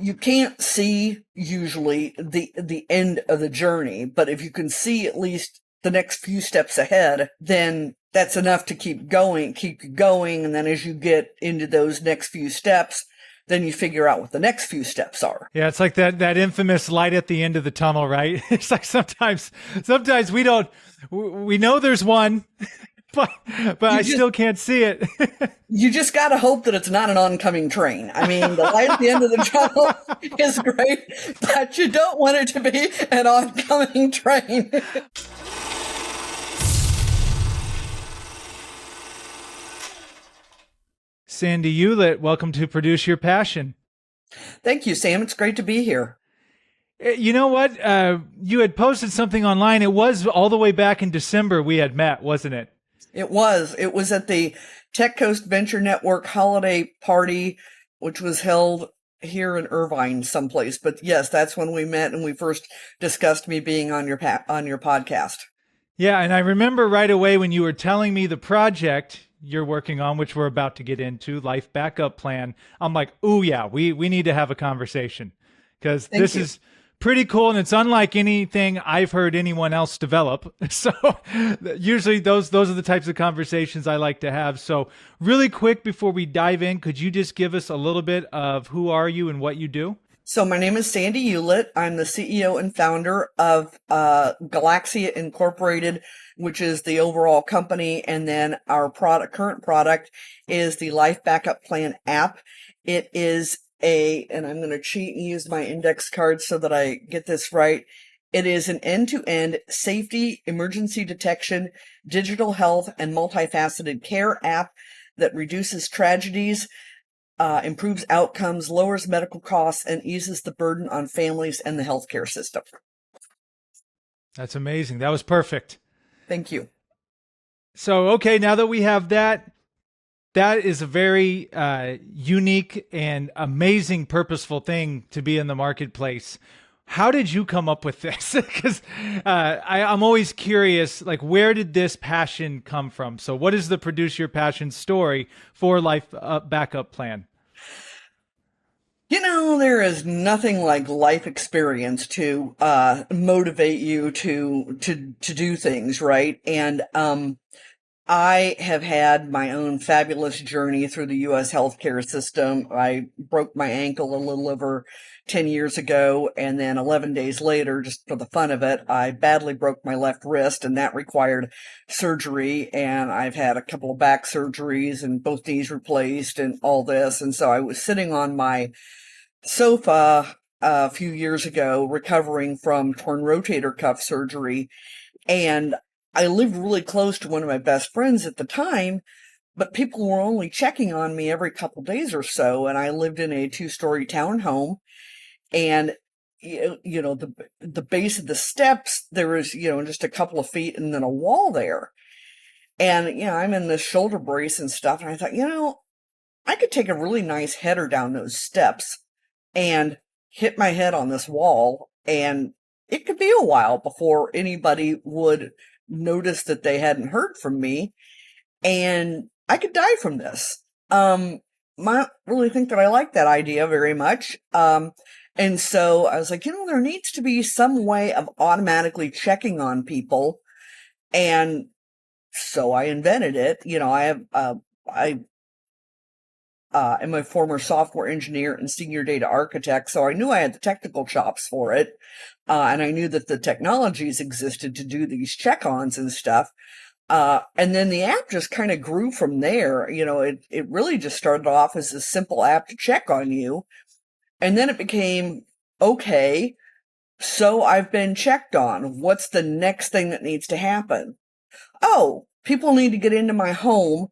you can't see usually the end of the journey, but if you can see at least the next few steps ahead, then that's enough to keep you going. And then as you get into those next few steps, then you figure out what the next few steps are. Yeah, it's like that infamous light at the end of the tunnel, right? It's like sometimes we know there's one, but I still can't see it. You just got to hope that it's not an oncoming train. I mean, the light at the end of the tunnel is great, but you don't want it to be an oncoming train. Sandy Eulitt, welcome to Produce Your Passion. Thank you, Sam. It's great to be here. You know what? You had posted something online. It was all the way back in December we had met, wasn't it? It was. It was at the Tech Coast Venture Network holiday party, which was held here in Irvine someplace. But yes, that's when we met and we first discussed me being on your podcast. Yeah, and I remember right away when you were telling me the project you're working on, which we're about to get into, Life Backup Plan. I'm like, oh yeah, we need to have a conversation because this is pretty cool, and it's unlike anything I've heard anyone else develop. So usually those are the types of conversations I like to have. So really quick before we dive in, could you just give us a little bit of who are you and what you do? So my name is Sandy Eulitt. I'm the CEO and founder of Galaxia Incorporated, which is the overall company. And then our current product is the Life Backup Plan app. It is and I'm going to cheat and use my index card so that I get this right. It is an end-to-end safety, emergency detection, digital health, and multifaceted care app that reduces tragedies, improves outcomes, lowers medical costs, and eases the burden on families and the healthcare system. That's amazing. That was perfect. Thank you. So, okay, now that we have that is a very unique and amazing, purposeful thing to be in the marketplace. How did you come up with this? Because I'm always curious, like, where did this passion come from? So what is the Produce Your Passion story for Life Backup Plan? You know, there is nothing like life experience to motivate you to do things, right? And I have had my own fabulous journey through the U.S. healthcare system. I broke my ankle a little over 10 years ago, and then 11 days later, just for the fun of it, I badly broke my left wrist, and that required surgery, and I've had a couple of back surgeries and both knees replaced and all this. And so I was sitting on my sofa a few years ago recovering from torn rotator cuff surgery, and I lived really close to one of my best friends at the time, but people were only checking on me every couple days or so. And I lived in a 2-story townhome, and the base of the steps, there was, just a couple of feet and then a wall there. And, I'm in this shoulder brace and stuff. And I thought, I could take a really nice header down those steps and hit my head on this wall. And it could be a while before anybody would notice that they hadn't heard from me, and I could die from this. I really think that I like that idea very much. And so I was like, there needs to be some way of automatically checking on people. And so I invented it. I am a former software engineer and senior data architect, so I knew I had the technical chops for it. And I knew that the technologies existed to do these check-ons and stuff. And then the app just kind of grew from there. It really just started off as a simple app to check on you. And then it became, okay, so I've been checked on. What's the next thing that needs to happen? Oh, people need to get into my home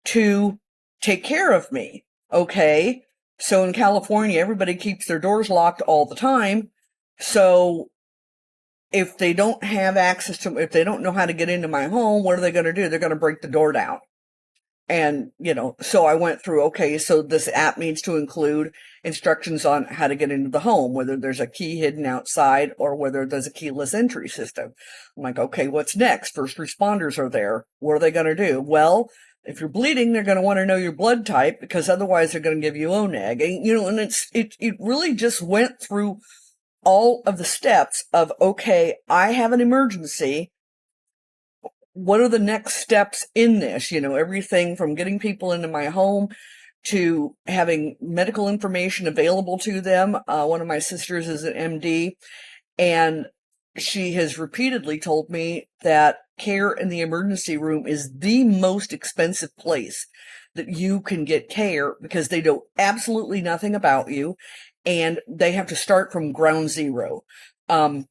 to take care of me. Okay. So in California, everybody keeps their doors locked all the time. So if they don't have access to, if they don't know how to get into my home, what are they going to do? They're going to break the door down. And, so I went through, okay, so this app needs to include instructions on how to get into the home, whether there's a key hidden outside or whether there's a keyless entry system. I'm like, okay, what's next? First responders are there. What are they going to do? Well, If you're bleeding, they're going to want to know your blood type because otherwise they're going to give you ONAG. And, and it really just went through all of the steps of, okay, I have an emergency. What are the next steps in this? Everything from getting people into my home to having medical information available to them. One of my sisters is an MD, and she has repeatedly told me that care in the emergency room is the most expensive place that you can get care because they know absolutely nothing about you and they have to start from ground zero. And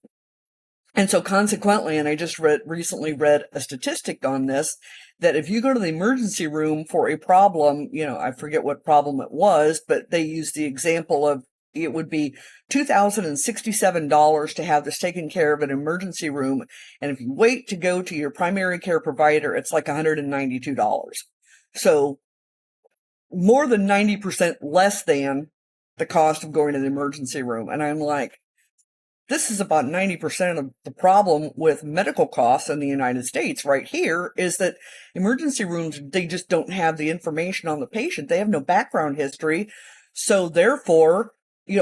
so consequently, and I just recently read a statistic on this, that if you go to the emergency room for a problem, I forget what problem it was, but they used the example of it would be $2,067 to have this taken care of in an emergency room. And if you wait to go to your primary care provider, it's like $192. So more than 90% less than the cost of going to the emergency room. And I'm like, this is about 90% of the problem with medical costs in the United States right here is that emergency rooms, they just don't have the information on the patient. They have no background history. So therefore,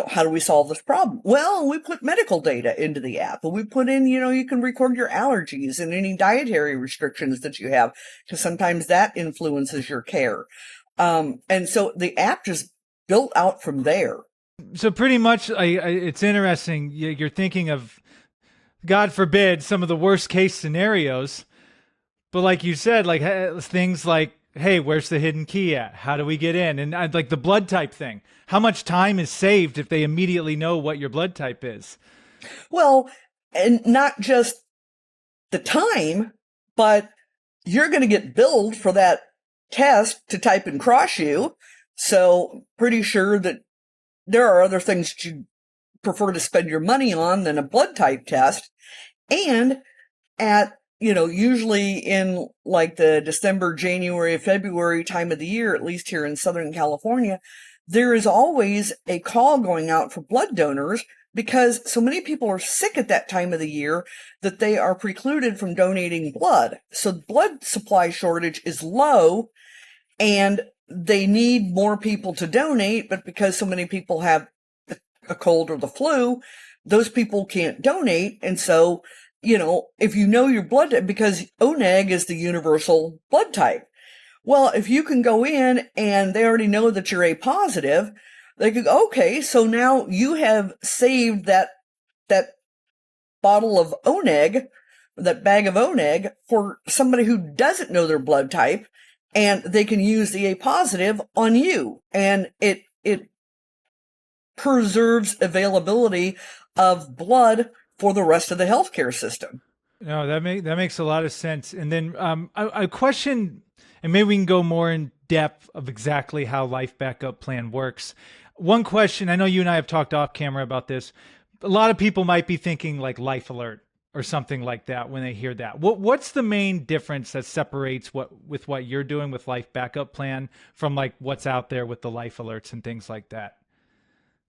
how do we solve this problem? Well, we put medical data into the app. We put in, you can record your allergies and any dietary restrictions that you have, because sometimes that influences your care. And so the app just built out from there. So pretty much, it's interesting. You're thinking of, God forbid, some of the worst case scenarios. But like you said, like things like, hey, where's the hidden key at? How do we get in? And like the blood type thing. How much time is saved if they immediately know what your blood type is? Well, and not just the time, but you're going to get billed for that test to type and cross you. So pretty sure that there are other things that you prefer to spend your money on than a blood type test. And at, usually in like the December, January, February time of the year, at least here in Southern California, there is always a call going out for blood donors because so many people are sick at that time of the year that they are precluded from donating blood. So blood supply shortage is low and they need more people to donate, but because so many people have a cold or the flu, those people can't donate. And so, if you know your blood type, because ONAG is the universal blood type. Well, if you can go in and they already know that you're A positive, they could go, okay, so now you have saved that bottle of ONAG, that bag of ONAG for somebody who doesn't know their blood type, and they can use the A positive on you. And it preserves availability of blood for the rest of the healthcare system. No, that makes a lot of sense. And then a question, and maybe we can go more in depth of exactly how Life Backup Plan works. One question, I know you and I have talked off camera about this. A lot of people might be thinking like Life Alert or something like that when they hear that. What's the main difference that separates what you're doing with Life Backup Plan from like what's out there with the Life Alerts and things like that?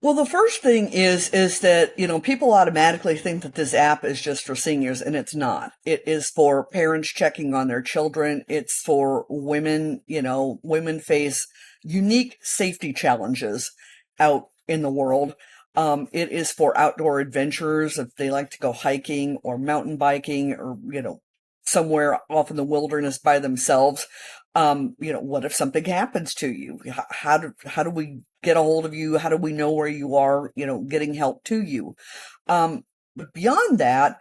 Well, the first thing is that, people automatically think that this app is just for seniors, and it's not. It is for parents checking on their children. It's for women, women face unique safety challenges out in the world. It is for outdoor adventurers if they like to go hiking or mountain biking or, somewhere off in the wilderness by themselves. What if something happens to you? How do we get a hold of you? How do we know where you are, getting help to you? But beyond that,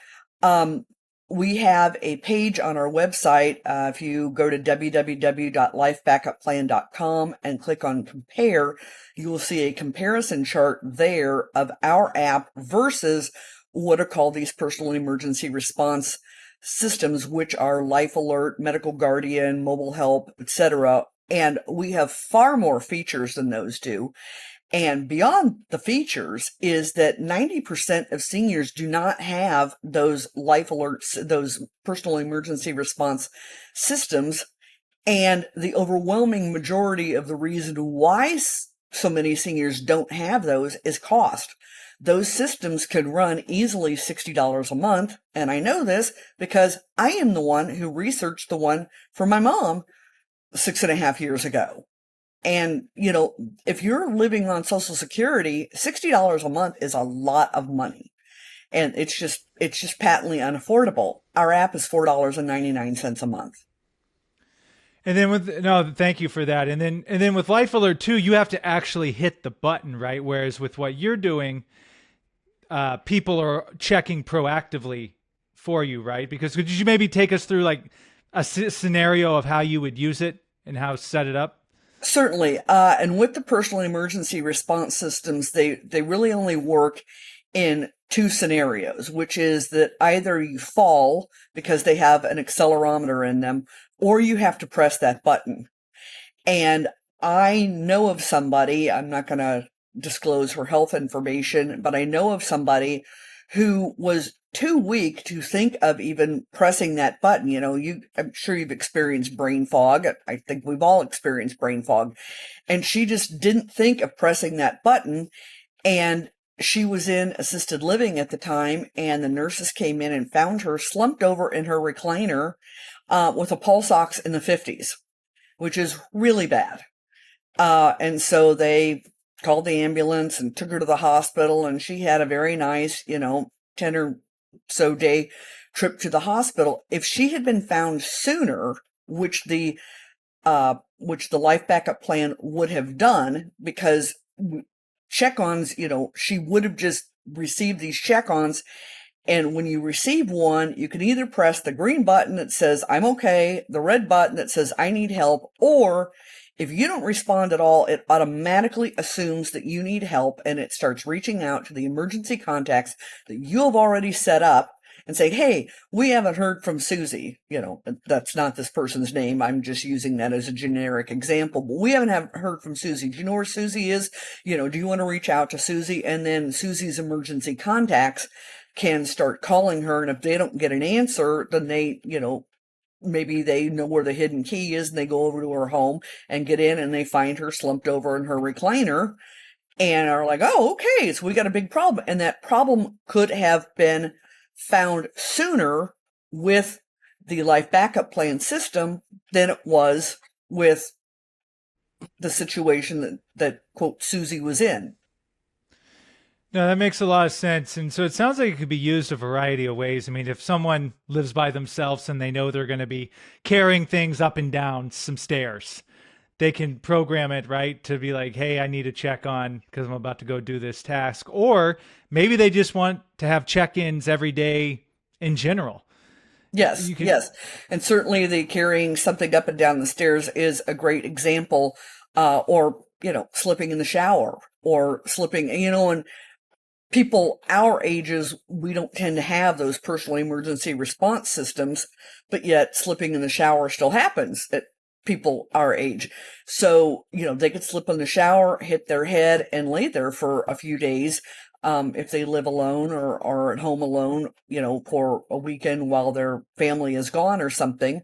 we have a page on our website. If you go to www.lifebackupplan.com and click on compare, you will see a comparison chart there of our app versus what are called these personal emergency response systems, which are Life Alert, Medical Guardian, Mobile Help, etc. And we have far more features than those do. And beyond the features is that 90% of seniors do not have those Life Alerts, those personal emergency response systems. And the overwhelming majority of the reason why so many seniors don't have those is cost. Those systems can run easily $60 a month. And I know this because I am the one who researched the one for my mom 6.5 years ago. And, if you're living on Social Security, $60 a month is a lot of money. And it's just patently unaffordable. Our app is $4.99 a month. And then with no, thank you for that. And then with Life Alert 2, you have to actually hit the button, right? Whereas with what you're doing, people are checking proactively for you, right? Because could you maybe take us through like a scenario of how you would use it and how to set it up? Certainly. And with the personal emergency response systems, they really only work in two scenarios, which is that either you fall because they have an accelerometer in them, or you have to press that button. And I know of somebody, I'm not going to disclose her health information, but I know of somebody who was too weak to think of even pressing that button. I'm sure you've experienced brain fog. I think we've all experienced brain fog. And she just didn't think of pressing that button. And she was in assisted living at the time, and the nurses came in and found her slumped over in her recliner with a pulse ox in the 50s, which is really bad. And so they called the ambulance and took her to the hospital, and she had a very nice, 10 or so day trip to the hospital. If she had been found sooner, which the life backup plan would have done, because check-ons, she would have just received these check-ons. And when you receive one, you can either press the green button that says, I'm okay, the red button that says, I need help, or if you don't respond at all, it automatically assumes that you need help, and it starts reaching out to the emergency contacts that you have already set up and say, hey, we haven't heard from Susie. That's not this person's name. I'm just using that as a generic example, but we haven't heard from Susie. Do you know where Susie is? Do you want to reach out to Susie? And then Susie's emergency contacts can start calling her. And if they don't get an answer, then they, maybe they know where the hidden key is, and they go over to her home and get in, and they find her slumped over in her recliner and are like, oh, okay, so we got a big problem. And that problem could have been found sooner with the life backup plan system than it was with the situation that quote Susie was in. No, that makes a lot of sense. And so it sounds like it could be used a variety of ways. I mean, if someone lives by themselves and they know they're going to be carrying things up and down some stairs, they can program it, right, to be like, hey, I need to check on because I'm about to go do this task. Or maybe they just want to have check-ins every day in general. Yes, yes. And certainly the carrying something up and down the stairs is a great example. Or, slipping in the shower or slipping, and people our ages, we don't tend to have those personal emergency response systems, but yet slipping in the shower still happens at people our age. So, they could slip in the shower, hit their head, and lay there for a few days. If they live alone or are at home alone, for a weekend while their family is gone or something.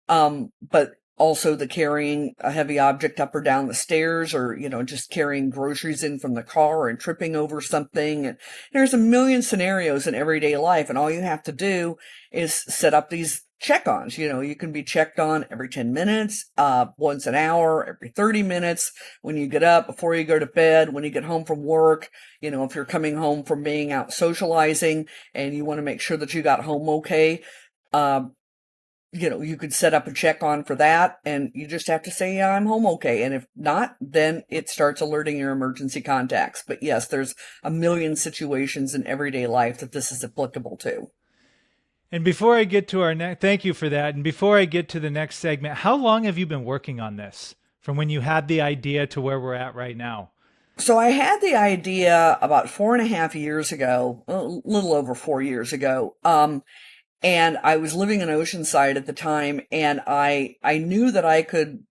But also the carrying a heavy object up or down the stairs, or, just carrying groceries in from the car and tripping over something. And there's a million scenarios in everyday life. And all you have to do is set up these check-ons. You can be checked on every 10 minutes, once an hour, every 30 minutes, when you get up, before you go to bed, when you get home from work, if you're coming home from being out socializing and you want to make sure that you got home okay. You could set up a check on for that, and you just have to say, yeah, I'm home okay. And if not, then it starts alerting your emergency contacts. But yes, there's a million situations in everyday life that this is applicable to. And before I get to our next, thank you for that. And before I get to the next segment, how long have you been working on this from when you had the idea to where we're at right now? So I had the idea about 4.5 years ago, a little over 4 years ago. And I was living in Oceanside at the time, and I knew that I could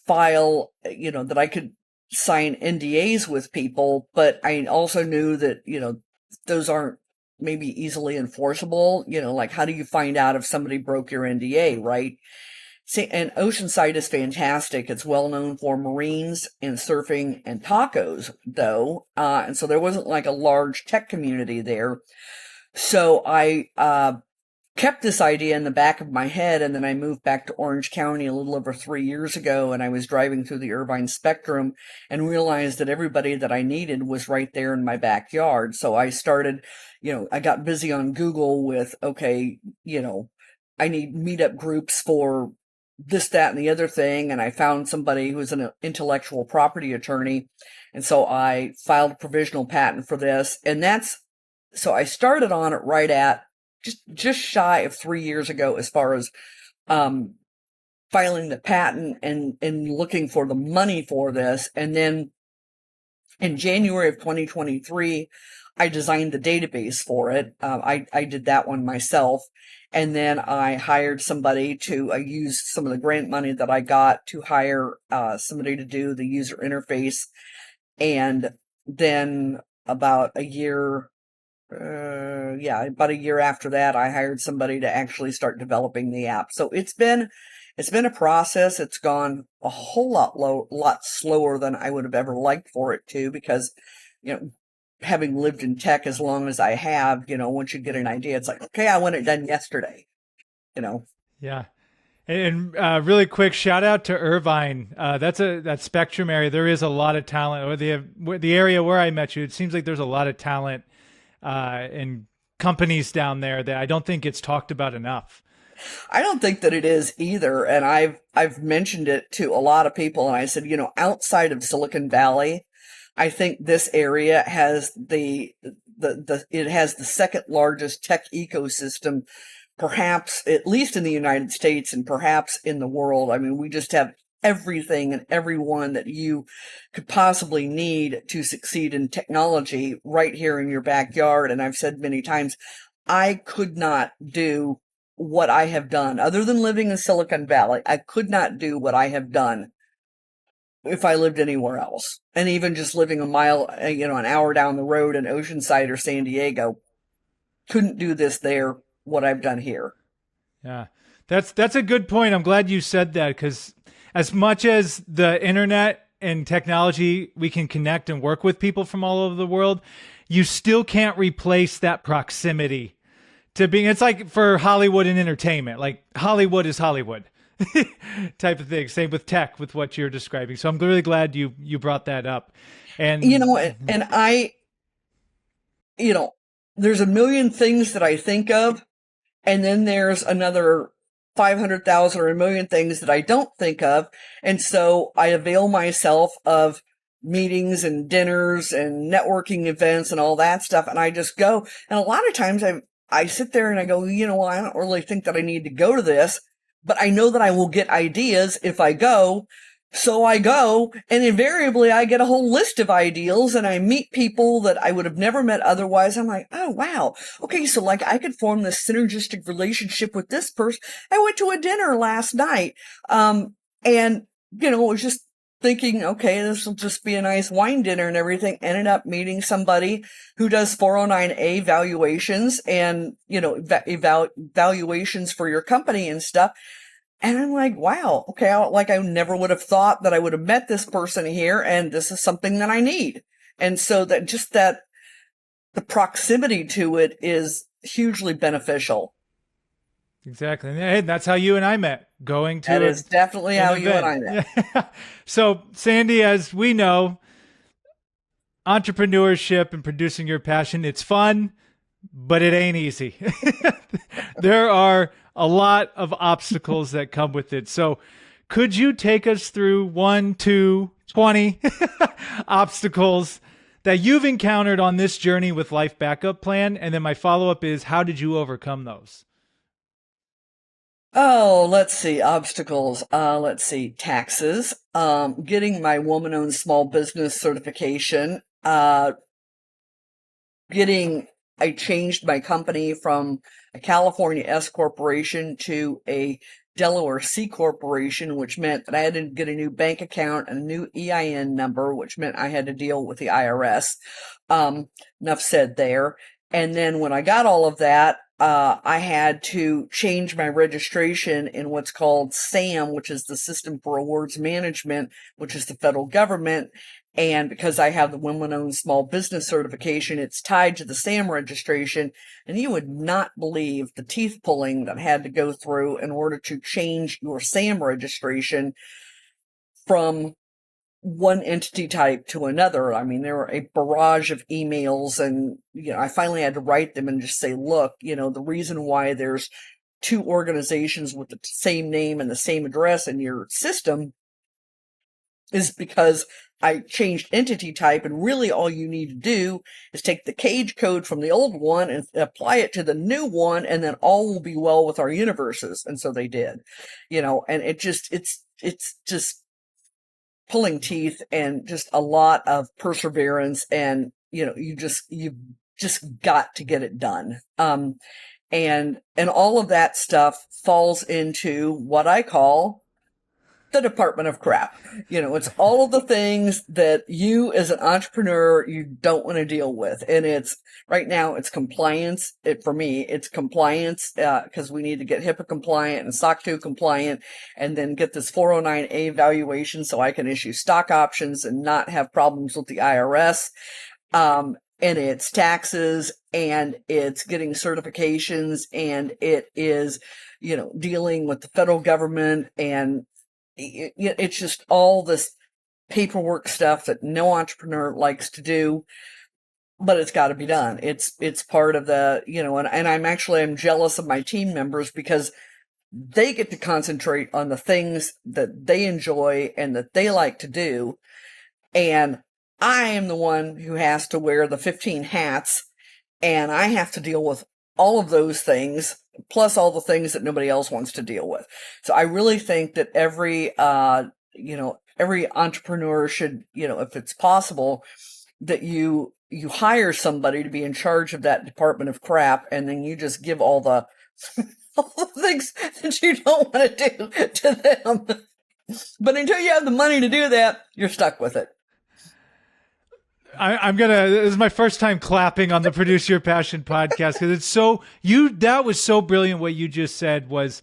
file, that I could sign NDAs with people, but I also knew that, those aren't maybe easily enforceable. Like, how do you find out if somebody broke your NDA, right? See, and Oceanside is fantastic. It's well known for marines and surfing and tacos, though. And so there wasn't like a large tech community there. So I kept this idea in the back of my head. And then I moved back to Orange County a little over 3 years ago. And I was driving through the Irvine Spectrum and realized that everybody that I needed was right there in my backyard. So I started, I got busy on Google with, okay, I need meetup groups for this, that, and the other thing. And I found somebody who was an intellectual property attorney. And so I filed a provisional patent for this. So I started on it right at just shy of 3 years ago, as far as filing the patent and looking for the money for this. And then in January of 2023, I designed the database for it. I did that one myself. And then I hired somebody I used some of the grant money that I got to hire somebody to do the user interface. And then about a year after that, I hired somebody to actually start developing the app. So it's been a process. It's gone a whole lot slower than I would have ever liked for it to, because, having lived in tech as long as I have, once you get an idea, it's like, okay, I want it done yesterday, Yeah. And really quick shout out to Irvine. That Spectrum area. There is a lot of talent. Or the area where I met you, it seems like there's a lot of talent and companies down there that I don't think gets talked about enough. I don't think that it is either. And I've mentioned it to a lot of people, and I said, outside of Silicon Valley, I think this area has it has the second largest tech ecosystem, perhaps at least in the United States and perhaps in the world. I mean, we just have everything and everyone that you could possibly need to succeed in technology right here in your backyard. And I've said many times, I could not do what I have done other than living in Silicon Valley. I could not do what I have done if I lived anywhere else. And even just living a mile, an hour down the road in Oceanside or San Diego, couldn't do this there, what I've done here. Yeah, that's a good point. I'm glad you said that, because as much as the internet and technology, we can connect and work with people from all over the world, you still can't replace that proximity to being, it's like for Hollywood and entertainment, like Hollywood is Hollywood type of thing. Same with tech, with what you're describing. So I'm really glad you brought that up. And, and I, there's a million things that I think of, and then there's another 500,000 or a million things that I don't think of. And so I avail myself of meetings and dinners and networking events and all that stuff. And I just go. And a lot of times I sit there and I go, well, I don't really think that I need to go to this, but I know that I will get ideas if I go. So I go, and invariably I get a whole list of ideals, and I meet people that I would have never met otherwise. I'm like, oh, wow. Okay. So like I could form this synergistic relationship with this person. I went to a dinner last night. And was just thinking, okay, this will just be a nice wine dinner and everything. Ended up meeting somebody who does 409A valuations and, valuations for your company and stuff. And I'm like, wow, okay, I never would have thought that I would have met this person here, and this is something that I need. And so that the proximity to it is hugely beneficial. Exactly. And that's how you and I met, going to That is definitely how you and I met. Yeah. So, Sandy, as we know, entrepreneurship and producing your passion, it's fun, but it ain't easy. There are a lot of obstacles that come with it. So could you take us through 1, 2, 20 obstacles that you've encountered on this journey with Life Backup Plan? And then my follow-up is, how did you overcome those? Oh, let's see. Obstacles. Let's see. Taxes. Getting my woman-owned small business certification. I changed my company from a California S corporation to a Delaware C corporation, which meant that I had to get a new bank account and a new EIN number, which meant I had to deal with the IRS. Enough said there. And then when I got all of that, I had to change my registration in what's called SAM, which is the System for Awards Management, which is the federal government. And because I have the women-owned small business certification, it's tied to the SAM registration. And you would not believe the teeth pulling that I had to go through in order to change your SAM registration from one entity type to another. I mean, there were a barrage of emails, and, I finally had to write them and just say, look, the reason why there's two organizations with the same name and the same address in your system is because I changed entity type, and really all you need to do is take the cage code from the old one and apply it to the new one, and then all will be well with our universes. And so they did, and it's just pulling teeth and just a lot of perseverance, and you just got to get it done. And all of that stuff falls into what I call the department of crap. It's all of the things that you as an entrepreneur, you don't want to deal with. And right now it's compliance. For me, it's compliance, because we need to get HIPAA compliant and SOC 2 compliant, and then get this 409A valuation so I can issue stock options and not have problems with the IRS. And it's taxes, and it's getting certifications, and it is, dealing with the federal government, and it's just all this paperwork stuff that no entrepreneur likes to do, but it's got to be done. It's part of the, and I'm jealous of my team members, because they get to concentrate on the things that they enjoy and that they like to do. And I am the one who has to wear the 15 hats, and I have to deal with all of those things, plus all the things that nobody else wants to deal with. So I really think that every entrepreneur should, if it's possible, that you hire somebody to be in charge of that department of crap, and then you just give all the things that you don't want to do to them. But until you have the money to do that, you're stuck with it. This is my first time clapping on the Produce Your Passion podcast, because that was so brilliant. What you just said was,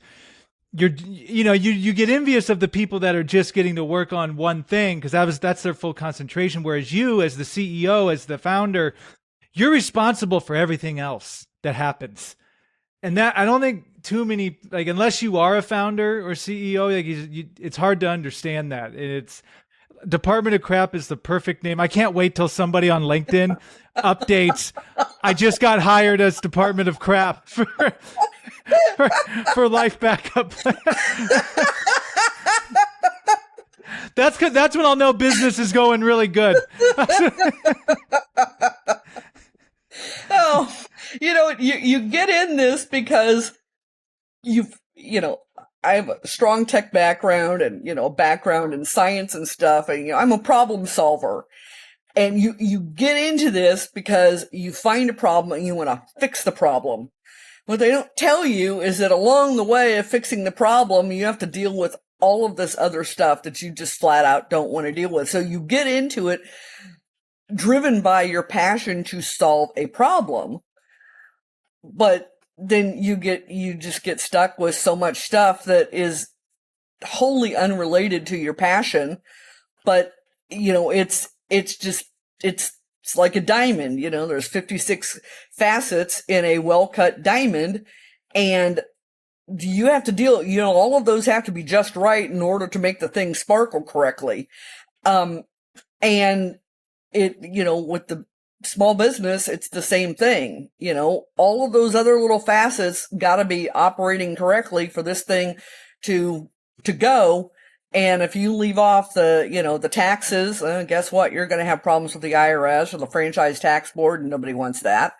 you get envious of the people that are just getting to work on one thing, because that's their full concentration. Whereas you, as the CEO, as the founder, you're responsible for everything else that happens. And that, I don't think too many, unless you are a founder or CEO, it's hard to understand that. It's, Department of Crap is the perfect name. I can't wait till somebody on LinkedIn updates, I just got hired as Department of Crap for Life Backup Plan. That's when I'll know business is going really good. Oh, you get in this because I have a strong tech background, and, a background in science and stuff. And, I'm a problem solver. And you get into this because you find a problem and you want to fix the problem. What they don't tell you is that along the way of fixing the problem, you have to deal with all of this other stuff that you just flat out don't want to deal with. So you get into it driven by your passion to solve a problem. But then you just get stuck with so much stuff that is wholly unrelated to your passion. But, it's like a diamond, there's 56 facets in a well-cut diamond, and you have to deal, all of those have to be just right in order to make the thing sparkle correctly. And it, with the small business, it's the same thing. All of those other little facets got to be operating correctly for this thing to go. And if you leave off the taxes, guess what? You're going to have problems with the IRS or the Franchise Tax Board, and nobody wants that.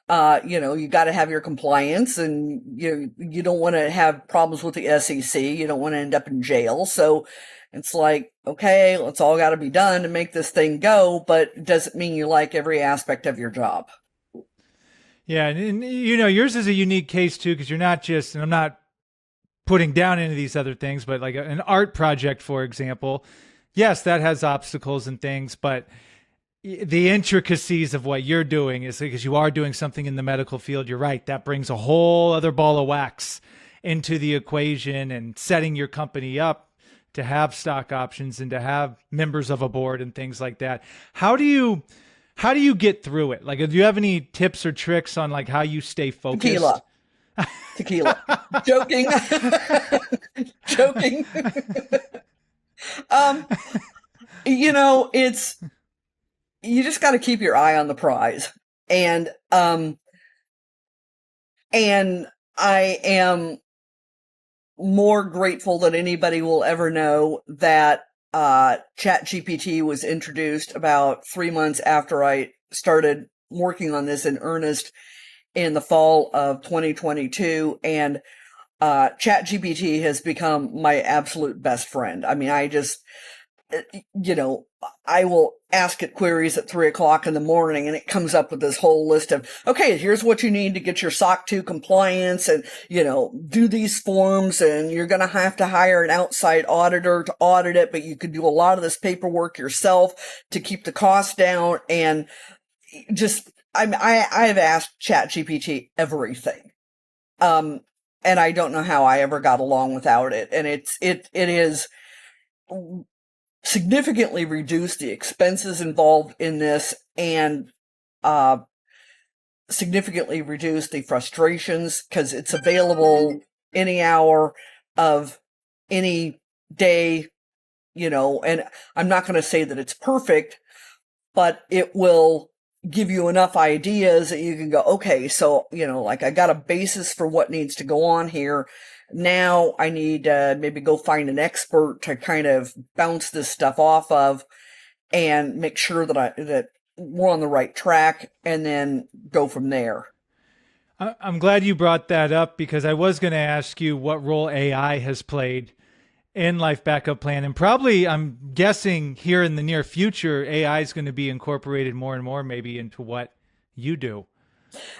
You got to have your compliance, and you don't want to have problems with the SEC. You don't want to end up in jail. So it's like, okay, it's all got to be done to make this thing go, but it doesn't mean you like every aspect of your job. Yeah. And yours is a unique case too, because you're not just, and I'm not putting down any of these other things, but like an art project, for example, yes, that has obstacles and things, but the intricacies of what you're doing is because you are doing something in the medical field. You're right. That brings a whole other ball of wax into the equation, and setting your company up to have stock options and to have members of a board and things like that. How do you get through it? Like, do you have any tips or tricks on like how you stay focused? Tequila, tequila. Joking, joking. Um, it's you just got to keep your eye on the prize, and I am more grateful than anybody will ever know that ChatGPT was introduced about 3 months after I started working on this in earnest in the fall of 2022. And ChatGPT has become my absolute best friend. I mean, I will ask it queries at 3 o'clock in the morning and it comes up with this whole list of, okay, here's what you need to get your SOC 2 compliance and, do these forms, and you're going to hire an outside auditor to audit it, but you can do a lot of this paperwork yourself to keep the costs down. And I've asked ChatGPT everything. And I don't know how I ever got along without it. And it is significantly reduce the expenses involved in this, and significantly reduce the frustrations, because it's available any hour of any day, and I'm not going to say that it's perfect, but it will give you enough ideas that you can go, okay, so, like I got a basis for what needs to go on here. Now I need to maybe go find an expert to kind of bounce this stuff off of and make sure that we're on the right track, and then go from there. I'm glad you brought that up, because I was going to ask you what role AI has played in Life Backup Plan. And probably, I'm guessing here in the near future, AI is going to be incorporated more and more maybe into what you do.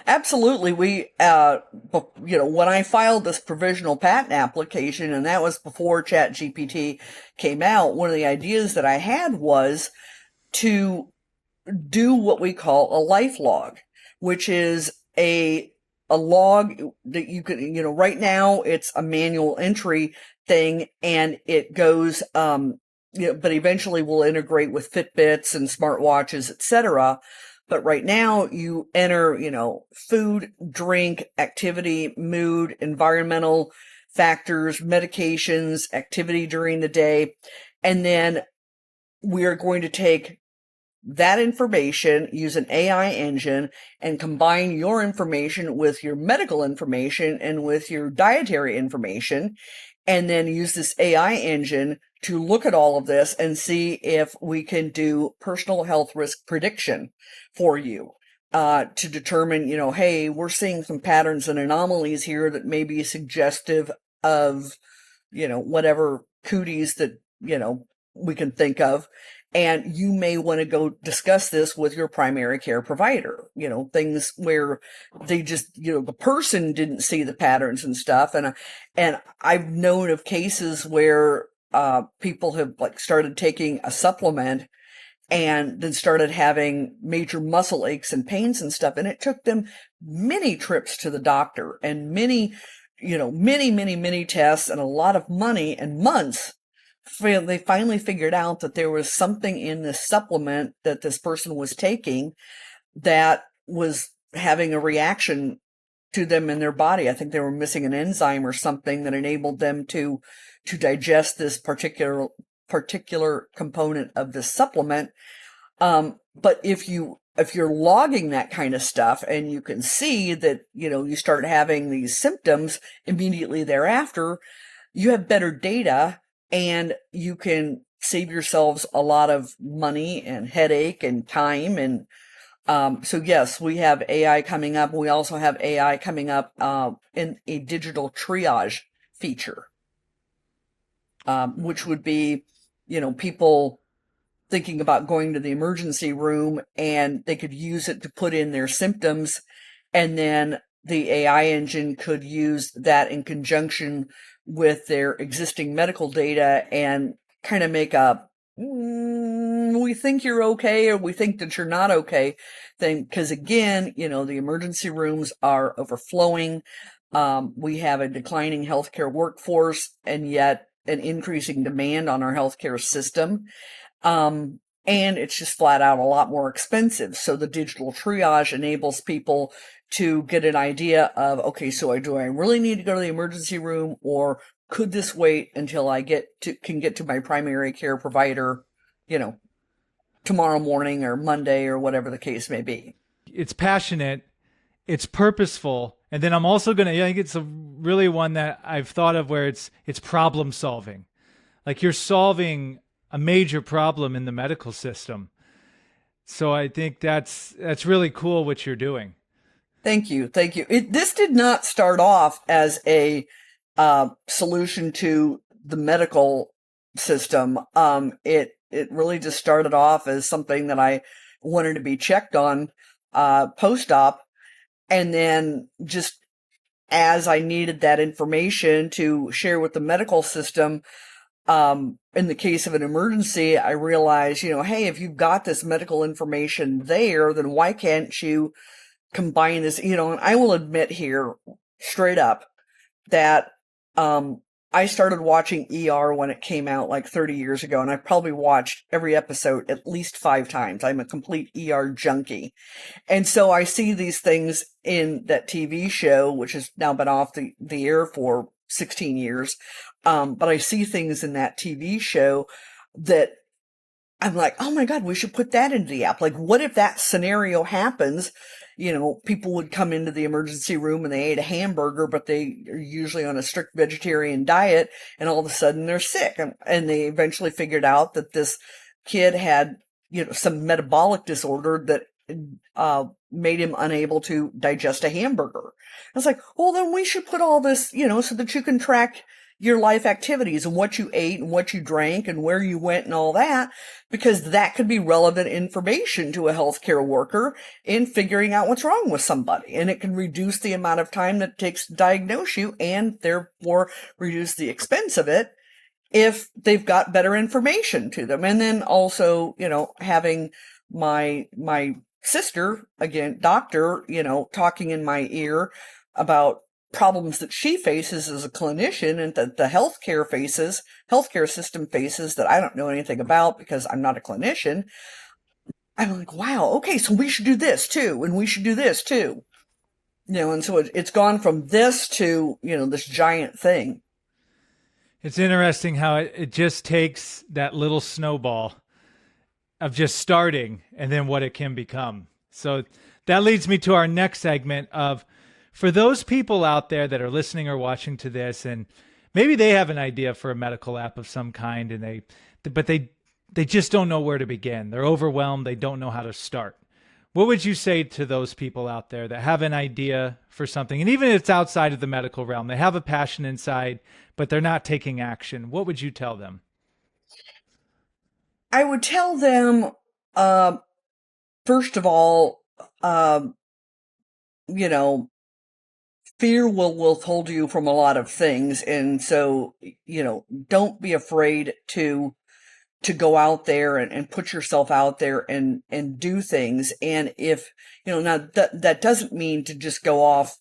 Absolutely. When I filed this provisional patent application, and that was before ChatGPT came out, one of the ideas that I had was to do what we call a life log, which is a log that you can, right now it's a manual entry thing, and it goes, but eventually will integrate with Fitbits and smartwatches, etc. But right now you enter, food, drink, activity, mood, environmental factors, medications, activity during the day. And then we are going to take that information, use an AI engine, and combine your information with your medical information and with your dietary information, and then use this AI engine to look at all of this and see if we can do personal health risk prediction for you, to determine, hey, we're seeing some patterns and anomalies here that may be suggestive of, whatever cooties that, we can think of. And you may want to go discuss this with your primary care provider, things where they just, the person didn't see the patterns and stuff. And I've known of cases where people have like started taking a supplement and then started having major muscle aches and pains and stuff. And it took them many trips to the doctor and many tests and a lot of money and months. They finally figured out that there was something in this supplement that this person was taking that was having a reaction to them in their body. I think they were missing an enzyme or something that enabled them to digest this particular component of this supplement. But if you're logging that kind of stuff and you can see that, you start having these symptoms immediately thereafter, you have better data, and you can save yourselves a lot of money and headache and time. And so yes, we have AI coming up. We also have AI coming up in a digital triage feature, which would be, people thinking about going to the emergency room, and they could use it to put in their symptoms, and then the AI engine could use that in conjunction with their existing medical data and kind of make a we think you're okay, or we think that you're not okay thing. Because again, the emergency rooms are overflowing. We have a declining healthcare workforce, and yet an increasing demand on our healthcare system. And it's just flat out a lot more expensive. So the digital triage enables people to get an idea of, okay, so do I really need to go to the emergency room, or could this wait until I can get to my primary care provider, you know, tomorrow morning or Monday or whatever the case may be. It's passionate, it's purposeful, and then I'm also gonna. I think it's a really one that I've thought of where it's problem solving. Like you're solving a major problem in the medical system. So I think that's really cool what you're doing. Thank you. Thank you. This did not start off as a solution to the medical system. It really just started off as something that I wanted to be checked on post-op, and then just as I needed that information to share with the medical system, in the case of an emergency, I realized, hey, if you've got this medical information there, then why can't you combine this? And I will admit here straight up that I started watching ER when it came out like 30 years ago, and I've probably watched every episode at least 5 times. I'm a complete ER junkie. And so I see these things in that TV show, which has now been off the air for 16 years. But I see things in that TV show that I'm like, oh my God, we should put that into the app. Like, what if that scenario happens? People would come into the emergency room and they ate a hamburger, but they are usually on a strict vegetarian diet, and all of a sudden they're sick. And they eventually figured out that this kid had, some metabolic disorder that made him unable to digest a hamburger. I was like, well, then we should put all this, so that you can track your life activities and what you ate and what you drank and where you went and all that, because that could be relevant information to a healthcare worker in figuring out what's wrong with somebody. And it can reduce the amount of time that it takes to diagnose you, and therefore reduce the expense of it if they've got better information to them. And then also, having my sister, again, doctor, talking in my ear about problems that she faces as a clinician and that the healthcare system faces that I don't know anything about because I'm not a clinician. I'm like, wow, okay, so we should do this too, and we should do this too. And so it's gone from this to, this giant thing. It's interesting how it just takes that little snowball of just starting and then what it can become. So that leads me to our next segment of, for those people out there that are listening or watching to this, and maybe they have an idea for a medical app of some kind, and they just don't know where to begin. They're overwhelmed. They don't know how to start. What would you say to those people out there that have an idea for something, and even if it's outside of the medical realm, they have a passion inside, but they're not taking action? What would you tell them? I would tell them, first of all, fear will withhold you from a lot of things. And so, don't be afraid to go out there and put yourself out there and do things. And if, now that doesn't mean to just go off,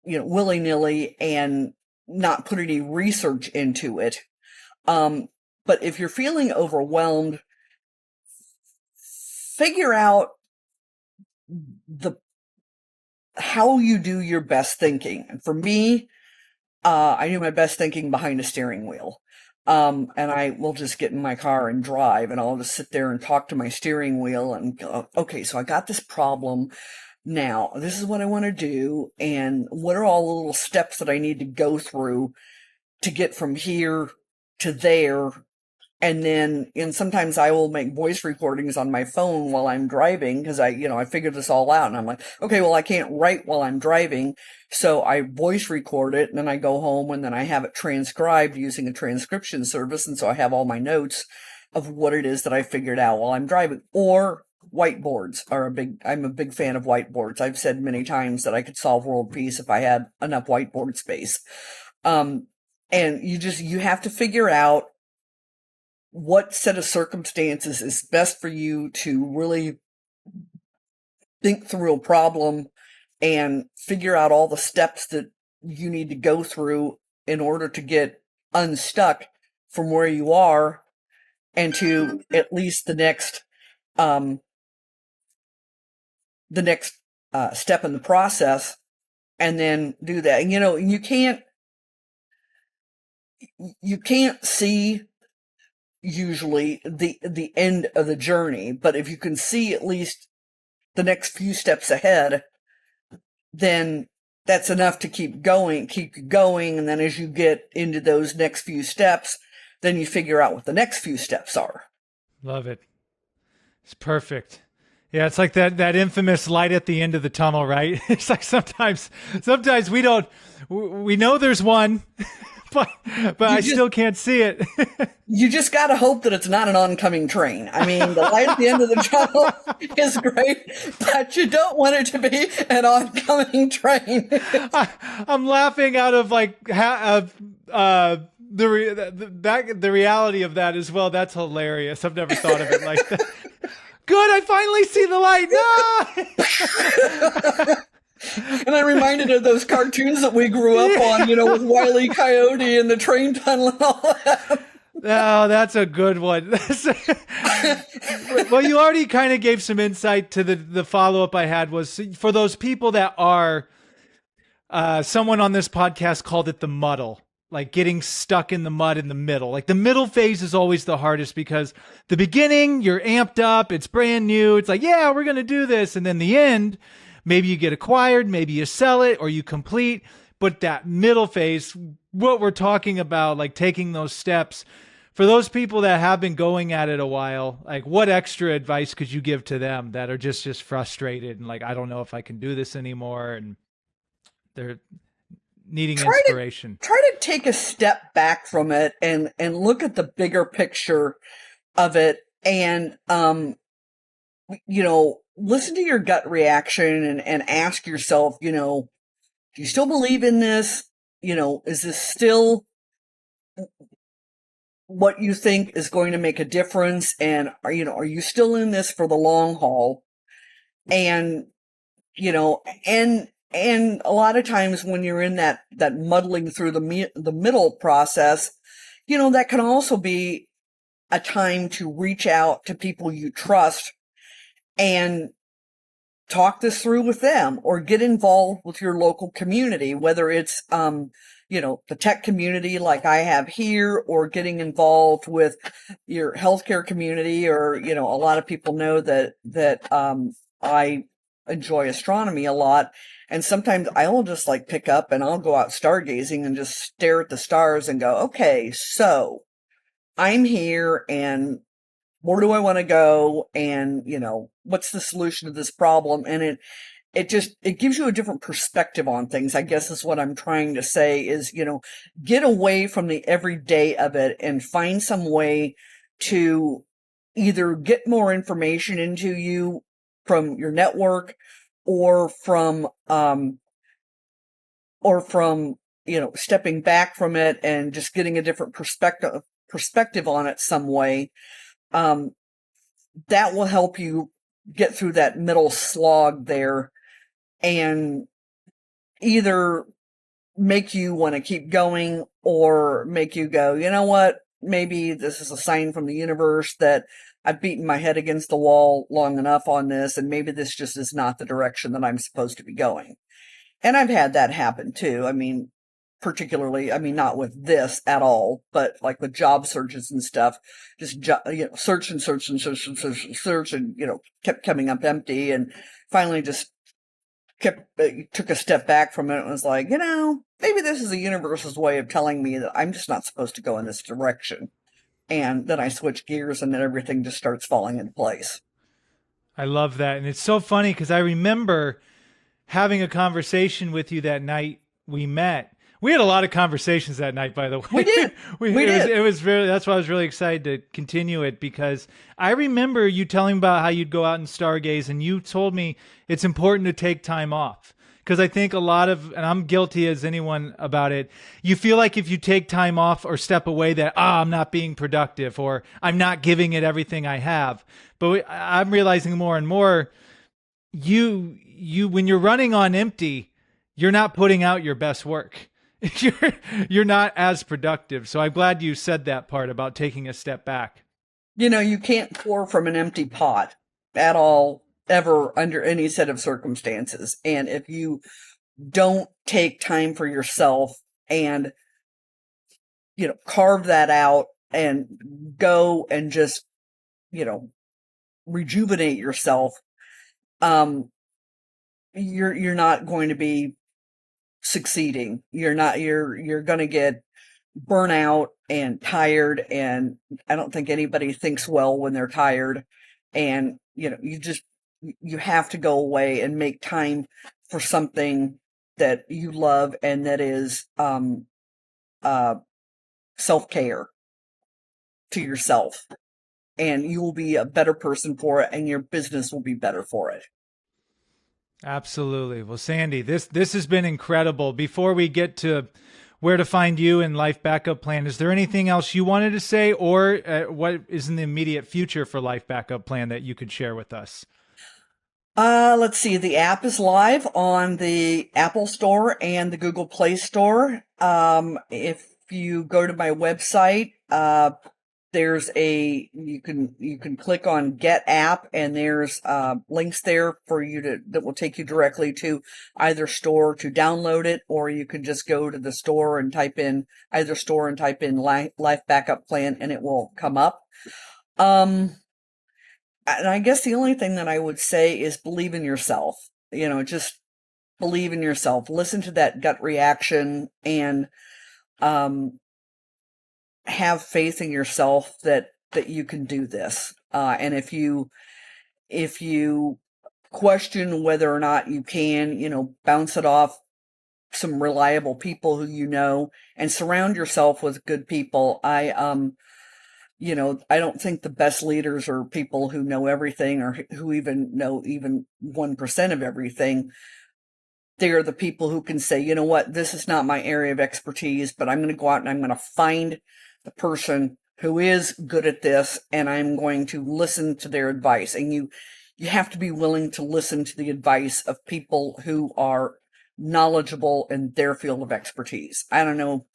willy-nilly and not put any research into it. But if you're feeling overwhelmed, figure out how you do your best thinking. And for me, I do my best thinking behind a steering wheel. And I will just get in my car and drive, and I'll just sit there and talk to my steering wheel and go, okay, so I got this problem. Now, this is what I want to do. And what are all the little steps that I need to go through to get from here to there? And sometimes I will make voice recordings on my phone while I'm driving, because I figured this all out, and I'm like, okay, well, I can't write while I'm driving. So I voice record it, and then I go home and then I have it transcribed using a transcription service. And so I have all my notes of what it is that I figured out while I'm driving. Or whiteboards I'm a big fan of whiteboards. I've said many times that I could solve world peace if I had enough whiteboard space. And you have to figure out what set of circumstances is best for you to really think through a problem and figure out all the steps that you need to go through in order to get unstuck from where you are and to at least um, the next step in the process, and then do that. And, you can't see usually the end of the journey, but if you can see at least the next few steps ahead, then that's enough to keep going. And then as you get into those next few steps, then you figure out what the next few steps are. Love it. It's perfect. Yeah, it's like that infamous light at the end of the tunnel, right? It's like sometimes we know there's one, but I still can't see it. You just got to hope that it's not an oncoming train. I mean, the light at the end of the tunnel is great, but you don't want it to be an oncoming train. I'm laughing out of like the reality of that as well. That's hilarious. I've never thought of it like that. Good, I finally see the light. No! And I'm reminded of those cartoons that we grew up on, with Wile E. Coyote and the train tunnel and all that. Oh, that's a good one. Well, you already kind of gave some insight to the follow-up I had was for those people that are, someone on this podcast called it the muddle. Like getting stuck in the mud in the middle. Like the middle phase is always the hardest because the beginning, you're amped up, it's brand new. It's like, yeah, we're going to do this. And then the end, maybe you get acquired, maybe you sell it or you complete. But that middle phase, what we're talking about, like taking those steps, for those people that have been going at it a while, like what extra advice could you give to them that are just frustrated and like, I don't know if I can do this anymore. And they're needing inspiration. Try to take a step back from it and look at the bigger picture of it, and listen to your gut reaction and ask yourself, do you still believe in this? Is this still what you think is going to make a difference? And are you still in this for the long haul? And and a lot of times when you're in that muddling through the middle process, that can also be a time to reach out to people you trust and talk this through with them, or get involved with your local community, whether it's, the tech community like I have here, or getting involved with your healthcare community, or, a lot of people know that I enjoy astronomy a lot. And sometimes I'll just like pick up and I'll go out stargazing and just stare at the stars and go, okay, so I'm here and where do I want to go? And, what's the solution to this problem? And it gives you a different perspective on things, I guess is what I'm trying to say is, get away from the everyday of it and find some way to either get more information into you from your network, or from stepping back from it and just getting a different perspective on it some way. That will help you get through that middle slog there and either make you want to keep going or make you go, you know what, maybe this is a sign from the universe that I've beaten my head against the wall long enough on this, and maybe this just is not the direction that I'm supposed to be going. And I've had that happen too. I mean, particularly, not with this at all, but like with job searches and stuff, just, search and, kept coming up empty, and finally just took a step back from it and was like, maybe this is the universe's way of telling me that I'm just not supposed to go in this direction. And then I switch gears and then everything just starts falling into place. I love that. And it's so funny because I remember having a conversation with you that night we met. We had a lot of conversations that night, by the way. We did. It was really, that's why I was really excited to continue it, because I remember you telling about how you'd go out and stargaze, and you told me it's important to take time off. Because I think a lot of, and I'm guilty as anyone about it, you feel like if you take time off or step away that, I'm not being productive, or I'm not giving it everything I have. But I'm realizing more and more, you when you're running on empty, you're not putting out your best work. you're you're not as productive. So I'm glad you said that part about taking a step back. You can't pour from an empty pot at all, ever, under any set of circumstances. And if you don't take time for yourself and, carve that out and go and just, you know, rejuvenate yourself, um, you're not going to be succeeding. You're going to get burnout and tired. And I don't think anybody thinks well when they're tired. And, you have to go away and make time for something that you love and that is, uh, self-care to yourself. And you will be a better person for it, and your business will be better for it. Absolutely. Well, Sandy, this has been incredible. Before we get to where to find you and Life Backup Plan, is there anything else you wanted to say, or what is in the immediate future for Life Backup Plan that you could share with us? Let's see. The app is live on the Apple Store and the Google Play Store. If you go to my website, there's you can click on Get App, and there's links there for you that will take you directly to either store to download it, or you can just go to the store and type in either store and type in Life Backup Plan, and it will come up. And I guess the only thing that I would say is believe in yourself. Just believe in yourself. Listen to that gut reaction, and um, have faith in yourself that you can do this. And if you question whether or not you can, bounce it off some reliable people who and surround yourself with good people. I don't think the best leaders are people who know everything or who even know even 1% of everything. They're the people who can say, you know what, this is not my area of expertise, but I'm going to go out and I'm going to find the person who is good at this, and I'm going to listen to their advice. And you have to be willing to listen to the advice of people who are knowledgeable in their field of expertise. I don't know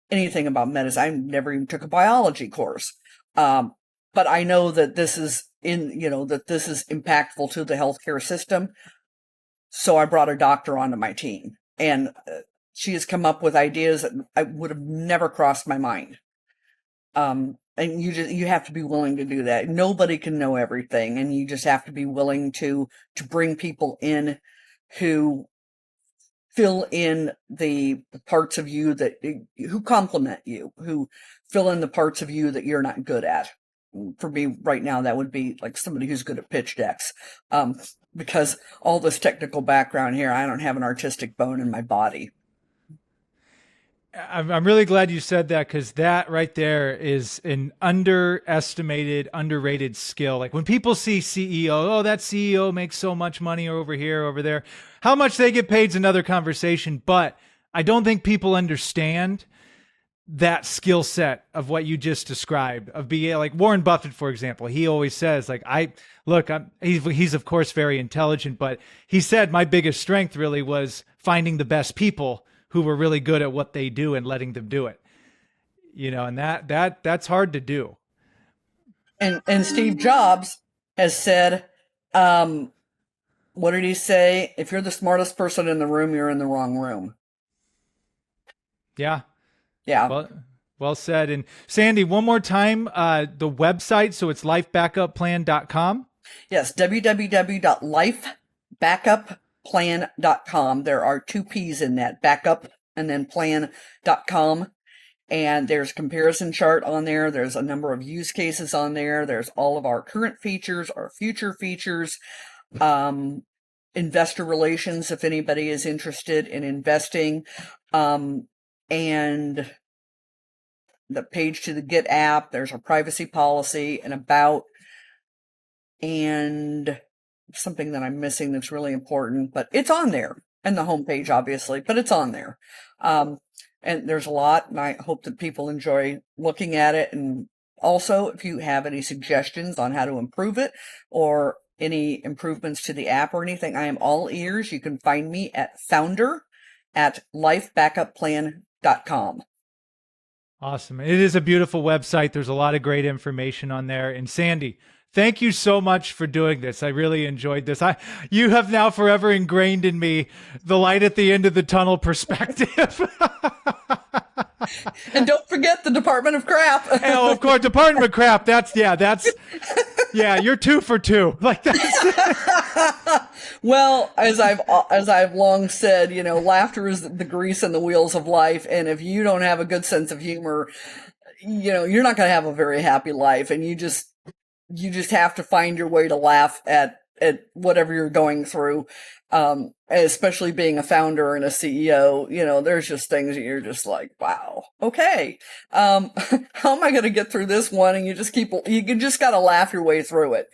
anything about medicine. I never even took a biology course. But I know that this is that this is impactful to the healthcare system. So I brought a doctor onto my team, and she has come up with ideas that I would have never crossed my mind. And you have to be willing to do that. Nobody can know everything, and you just have to be willing to bring people in who fill in the parts of you who complement you, who fill in the parts of you that you're not good at. For me right now, that would be like somebody who's good at pitch decks. Because all this technical background here, I don't have an artistic bone in my body. I'm really glad you said that, because that right there is an underestimated, underrated skill. Like when people see CEO, oh, that CEO makes so much money over here, over there. How much they get paid is another conversation, but I don't think people understand that skill set of what you just described, of being like Warren Buffett, for example. He always says, like, he's of course very intelligent, but he said my biggest strength really was finding the best people who were really good at what they do and letting them do it. And that's hard to do. And Steve Jobs has said, what did he say? If you're the smartest person in the room, you're in the wrong room. Yeah. Yeah. Well said. And Sandy, one more time, the website. So it's lifebackupplan.com. Yes. www.lifebackupplan.com. There are 2 P's in that, backup and then plan.com. And there's a comparison chart on there. There's a number of use cases on there. There's all of our current features, our future features, investor relations, if anybody is interested in investing, and the page to the Get app. There's a privacy policy and about, and something that I'm missing that's really important, but it's on there, and the homepage, obviously, but it's on there. And there's a lot, and I hope that people enjoy looking at it. And also, if you have any suggestions on how to improve it, or any improvements to the app or anything, I am all ears. You can find me at founder@lifebackupplan.com. Awesome. It is a beautiful website. There's a lot of great information on there. And Sandy, thank you so much for doing this. I really enjoyed this. You have now forever ingrained in me the light at the end of the tunnel perspective. And don't forget the Department of Crap. Oh, of course, Department of Crap. You're 2 for 2. Like that's. Well, as I've long said, laughter is the grease in the wheels of life, and if you don't have a good sense of humor, you're not going to have a very happy life, and you just have to find your way to laugh at whatever you're going through. Especially being a founder and a CEO, there's just things that you're just like, wow, okay. How am I going to get through this one? And you just got to laugh your way through it.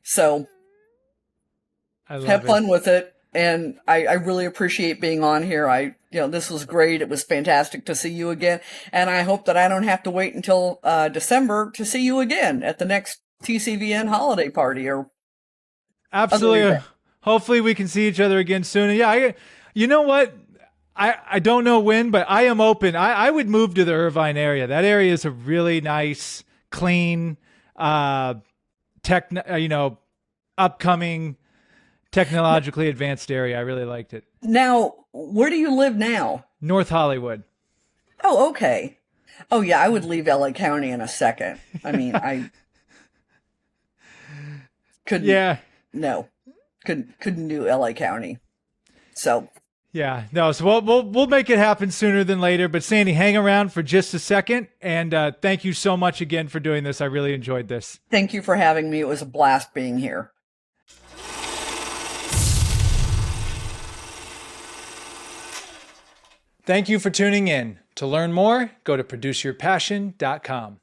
So have fun with it. And I really appreciate being on here. This was great. It was fantastic to see you again. And I hope that I don't have to wait until, December to see you again at the next TCVN holiday party or. Absolutely. Hopefully we can see each other again soon. Yeah, you know what? I don't know when, but I am open. I would move to the Irvine area. That area is a really nice, clean, upcoming, technologically advanced area. I really liked it. Now, where do you live now? North Hollywood. Oh, okay. Oh, yeah, I would leave LA County in a second. I mean, I couldn't. Yeah. No. Couldn't do LA County. So yeah, no. So we'll make it happen sooner than later. But Sandy, hang around for just a second, and thank you so much again for doing this. I really enjoyed this. Thank you for having me. It was a blast being here. Thank you for tuning in. To learn more, go to produceyourpassion.com.